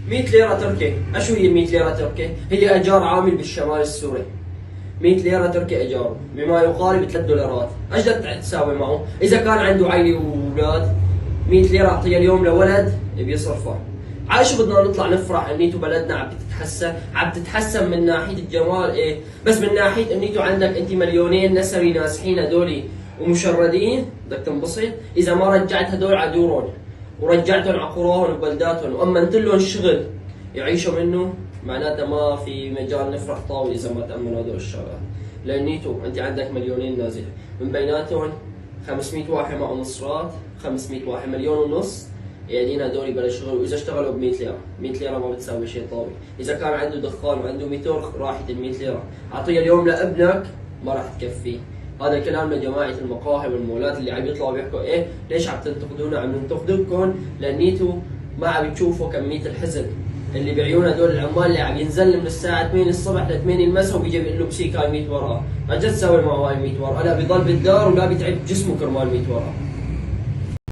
100 ليرة تركي. اشو هي 100 ليرة تركي؟ هي اجار عامل بالشمال السوري. 100 ليرة تركي اجاره بما يقارب 3 دولارات. ايش بدك تساوي معه؟ اذا كان عنده عائلة واولاد 100 ليرة اعطيها اليوم لولد بيصرفها. على شو بدنا نطلع نفرح انيتو بلدنا عم تتحسن من ناحية الجمال ايه؟ بس من ناحية انيتو عندك انت مليونين نسري ناسحين هدولي ومشردين بدك تنبسط اذا ما رجعت هدول على دورهم ورجعتهم على قراهم وبلداتهم وامنت لهم شغل يعيشوا منه، معناتها ما في مجال نفرح طاوي اذا ما تامنوا هدول الشغلات. لانيتو انت عندك مليونين نازح من بيناتهم 500 واحد معهم مصرات، 500 واحد مليون ونص قاعدين هدول بلا شغل، واذا اشتغلوا ب 100 ليره، 100 ليره ما بتساوي شيء طاوي، اذا كان عنده دخان وعنده موتور راحت ال 100 ليره، اعطيها اليوم لابنك ما راح تكفيه. هذا الكلام لجماعه المقاهي والمولات اللي عم يطلعوا بيحكوا ايه ليش عم تنتقدونا؟ عم ننتقدكم لانيتوا ما عم تشوفوا كميه الحزن اللي بعيون هدول العمال اللي عم ينزل من الساعه 8 الصبح ل 8 المساء وبيجي بيقول له بسيك هاي 100 ورقه، ما جد تساوي معه هاي 100 ورقه، لا بيضل بالدار ولا بيتعب جسمه كرمال 100 ورقه.